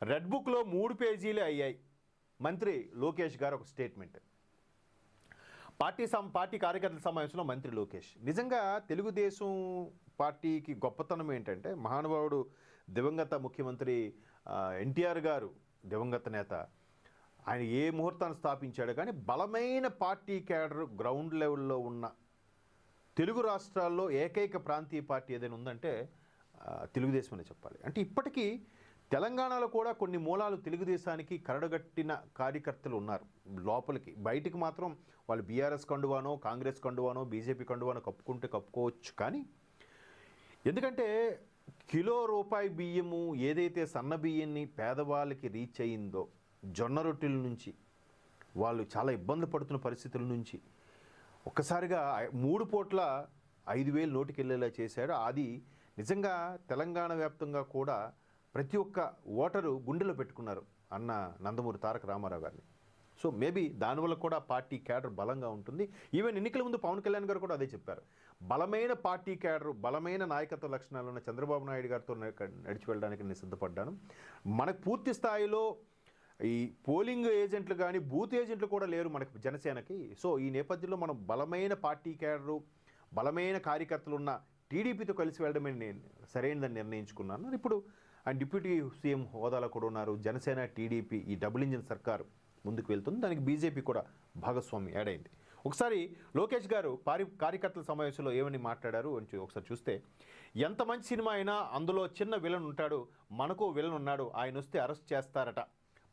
Red బుక్లో 3 పేజీలే అయ్యాయి. మంత్రి లోకేష్ గారు ఒక స్టేట్మెంట్. పార్టీ కార్యకర్తల సమావేశంలో మంత్రి లోకేష్, నిజంగా తెలుగుదేశం పార్టీకి గొప్పతనం ఏంటంటే, మహానుభావుడు దివంగత ముఖ్యమంత్రి ఎన్టీఆర్ గారు, దివంగత నేత, ఆయన ఏ ముహూర్తాన్ని స్థాపించాడు కానీ బలమైన పార్టీ క్యాడర్ గ్రౌండ్ లెవెల్లో ఉన్న తెలుగు రాష్ట్రాల్లో ఏకైక ప్రాంతీయ పార్టీ ఏదైనా ఉందంటే తెలుగుదేశం అని చెప్పాలి. అంటే ఇప్పటికీ తెలంగాణలో కూడా కొన్ని మూలాలు తెలుగుదేశానికి కరడగట్టిన కార్యకర్తలు ఉన్నారు లోపలికి. బయటికి మాత్రం వాళ్ళు బీఆర్ఎస్ కండువానో, కాంగ్రెస్ కండువానో, బీజేపీ కండువానో కప్పుకుంటే కప్పుకోవచ్చు. కానీ ఎందుకంటే కిలో రూపాయి బియ్యము ఏదైతే సన్న బియ్యాన్ని పేదవాళ్ళకి రీచ్ అయ్యిందో, జొన్న రొట్టెల నుంచి వాళ్ళు చాలా ఇబ్బందులు పడుతున్న పరిస్థితుల నుంచి ఒక్కసారిగా 3 పూట్ల 5,000 నోటికి వెళ్ళేలా చేశాడు. అది నిజంగా తెలంగాణ వ్యాప్తంగా కూడా ప్రతి ఒక్క ఓటరు గుండెలో పెట్టుకున్నారు అన్న నందమూరి తారక రామారావు గారిని. సో మేబీ దానివల్ల కూడా పార్టీ క్యాడర్ బలంగా ఉంటుంది. ఈవెన్ ఎన్నికల ముందు పవన్ కళ్యాణ్ గారు కూడా అదే చెప్పారు. బలమైన పార్టీ క్యాడర్, బలమైన నాయకత్వ లక్షణాలు ఉన్న చంద్రబాబు నాయుడు గారితో నడిచి వెళ్ళడానికి నేను సిద్ధపడ్డాను. మనకు పూర్తి స్థాయిలో ఈ పోలింగ్ ఏజెంట్లు కానీ బూత్ ఏజెంట్లు కూడా లేరు మనకు జనసేనకి. సో ఈ నేపథ్యంలో మనం బలమైన పార్టీ క్యాడరు, బలమైన కార్యకర్తలు ఉన్న టీడీపీతో కలిసి వెళ్ళడమే నేను సరైనదని నిర్ణయించుకున్నాను. ఇప్పుడు ఆయన డిప్యూటీ సీఎం హోదాలో కూడా ఉన్నారు. జనసేన, టీడీపీ ఈ డబుల్ ఇంజిన్ సర్కారు ముందుకు వెళ్తుంది. దానికి బీజేపీ కూడా భాగస్వామి యాడ్ అయింది. ఒకసారి లోకేష్ గారు కార్యకర్తల సమావేశంలో ఏమని మాట్లాడారు అని ఒకసారి చూస్తే, ఎంత మంచి సినిమా అయినా అందులో చిన్న విలన్ ఉంటాడు, మనకు విలన్ ఉన్నాడు, ఆయన వస్తే అరెస్ట్ చేస్తారట.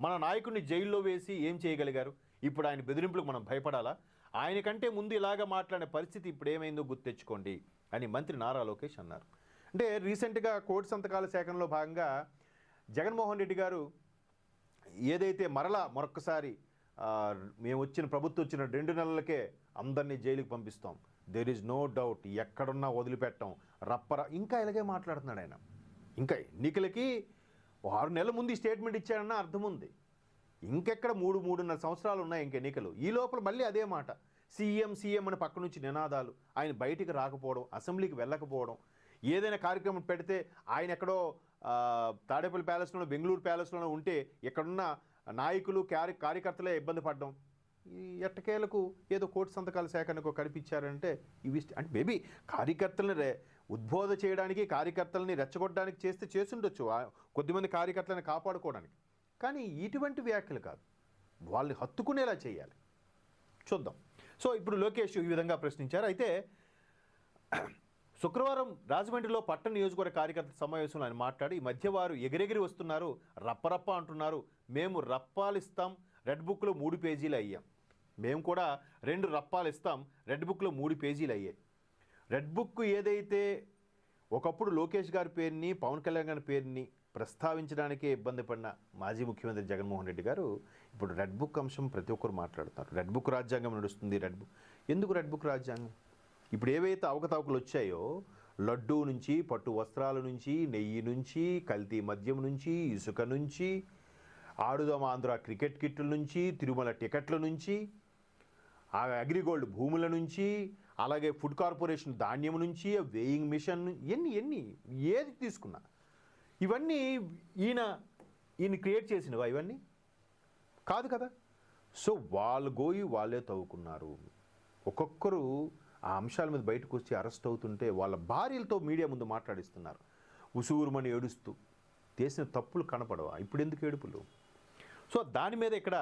మన నాయకుడిని జైల్లో వేసి ఏం చేయగలిగారు? ఇప్పుడు ఆయన బెదిరింపులకు మనం భయపడాలా? ఆయన కంటే ముందు ఇలాగా మాట్లాడే పరిస్థితి ఇప్పుడు ఏమైందో గుర్తు తెచ్చుకోండి అని మంత్రి నారా లోకేష్ అన్నారు. అంటే రీసెంట్గా కోటి సంతకాల సేకరణలో భాగంగా జగన్మోహన్ రెడ్డి గారు ఏదైతే మరొక్కసారి మేము ప్రభుత్వం వచ్చిన 2 నెలలకే అందరినీ జైలుకి పంపిస్తాం, దేర్ ఈజ్ నో డౌట్, ఎక్కడున్నా వదిలిపెట్టాం, ఇంకా ఇలాగే మాట్లాడుతున్నాడు ఆయన. ఇంకా ఎన్నికలకి 6 నెలల ముందు స్టేట్మెంట్ ఇచ్చాడన్న అర్థం ఉంది. ఇంకెక్కడ 3-3.5 సంవత్సరాలు ఉన్నాయి ఇంక ఎన్నికలు. ఈ లోపల మళ్ళీ అదే మాట, సీఎం అని పక్క నుంచి నినాదాలు, ఆయన బయటికి రాకపోవడం, అసెంబ్లీకి వెళ్ళకపోవడం, ఏదైనా కార్యక్రమం పెడితే ఆయన ఎక్కడో తాడేపల్లి ప్యాలెస్లోనో బెంగళూరు ప్యాలెస్లోనో ఉంటే ఇక్కడున్న నాయకులు కార్యకర్తలే ఇబ్బంది పడడం. ఈ ఎట్టకేలకు ఏదో కోటి సంతకాల సేకరణకు కనిపించారంటే ఇవి అంటే మేబీ కార్యకర్తలని ఉద్బోధ చేయడానికి, కార్యకర్తలని రెచ్చగొట్టడానికి చేస్తుండొచ్చు, కొద్దిమంది కార్యకర్తలను కాపాడుకోవడానికి. కానీ ఇటువంటి వ్యాఖ్యలు కాదు, వాళ్ళని హత్తుకునేలా చేయాలి. చూద్దాం. సో ఇప్పుడు లోకేష్ ఈ విధంగా ప్రశ్నించారు. అయితే శుక్రవారం రాజమండ్రిలో పట్టణ నియోజకవర్గ కార్యకర్తల సమావేశంలో ఆయన మాట్లాడి, ఈ మధ్య వారు ఎగిరెగిరి వస్తున్నారు, రప్ప అంటున్నారు, మేము రప్పాలు ఇస్తాం, రెడ్ బుక్లో 3 పేజీలు అయ్యాం, మేము కూడా 2 రప్పాలు ఇస్తాం, రెడ్ బుక్లో 3 పేజీలు అయ్యాయి. రెడ్ బుక్ ఏదైతే ఒకప్పుడు లోకేష్ గారి పేరుని, పవన్ కళ్యాణ్ గారి పేరుని ప్రస్తావించడానికే ఇబ్బంది పడిన మాజీ ముఖ్యమంత్రి జగన్మోహన్ రెడ్డి గారు ఇప్పుడు రెడ్ బుక్ అంశం ప్రతి ఒక్కరు మాట్లాడుతారు. రెడ్ బుక్ రాజ్యాంగం నడుస్తుంది. రెడ్ బుక్ ఎందుకు? రెడ్ బుక్ రాజ్యాంగం ఇప్పుడు ఏవైతే అవకతవకలు వచ్చాయో, లడ్డూ నుంచి, పట్టు వస్త్రాల నుంచి, నెయ్యి నుంచి, కల్తీ మద్యం నుంచి, ఇసుక నుంచి, ఆడుదాం ఆంధ్ర క్రికెట్ కిట్ల నుంచి, తిరుమల టికెట్ల నుంచి, అగ్రిగోల్డ్ భూముల నుంచి, అలాగే ఫుడ్ కార్పొరేషన్ ధాన్యం నుంచి, వేయింగ్ మిషన్, ఎన్ని ఏది తీసుకున్నా ఇవన్నీ ఈయన క్రియేట్ చేసినవా? ఇవన్నీ కాదు కదా. సో వాళ్ళు వాళ్ళే తవ్వుకున్నారు. ఒక్కొక్కరు ఆ అంశాల మీద బయటకు వచ్చి అరెస్ట్ అవుతుంటే వాళ్ళ భార్యలతో మీడియా ముందు మాట్లాడిస్తున్నారు, ఉసూరుమని ఏడుస్తూ. చేసిన తప్పులు కనపడవా? ఇప్పుడు ఎందుకు ఏడుపులు? సో దాని మీద ఇక్కడ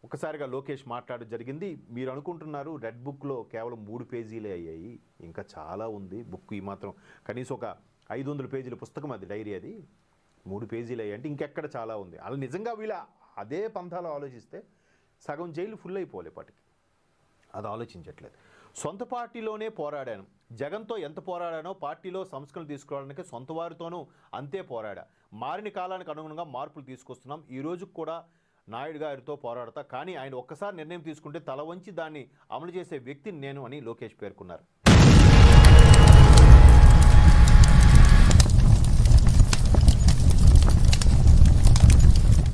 ఒకసారిగా లోకేష్ మాట్లాడడం జరిగింది. మీరు అనుకుంటున్నారు రెడ్ బుక్లో కేవలం 3 పేజీలే అయ్యాయి, ఇంకా చాలా ఉంది బుక్. ఈ మాత్రం కనీసం ఒక 500 పేజీల పుస్తకం, అది డైరీ, అది 3 పేజీలు అయ్యాయి అంటే ఇంకెక్కడ చాలా ఉంది. అలా నిజంగా వీళ్ళ అదే పంథాలో ఆలోచిస్తే సగం జైలు ఫుల్ అయిపోలేపాటికి. అది ఆలోచించట్లేదు. సొంత పార్టీలోనే పోరాడాను, జగన్తో ఎంత పోరాడానో పార్టీలో సంస్కరణలు తీసుకురావడానికి సొంత వారితోనూ అంతే పోరాడా. మారిన కాలానికి అనుగుణంగా మార్పులు తీసుకొస్తున్నాం. ఈ రోజు కూడా నాయుడు గారితో పోరాడతా, కానీ ఆయన ఒక్కసారి నిర్ణయం తీసుకుంటే తల వంచి దాన్ని అమలు చేసే వ్యక్తిని నేను అని లోకేష్ పేర్కొన్నారు.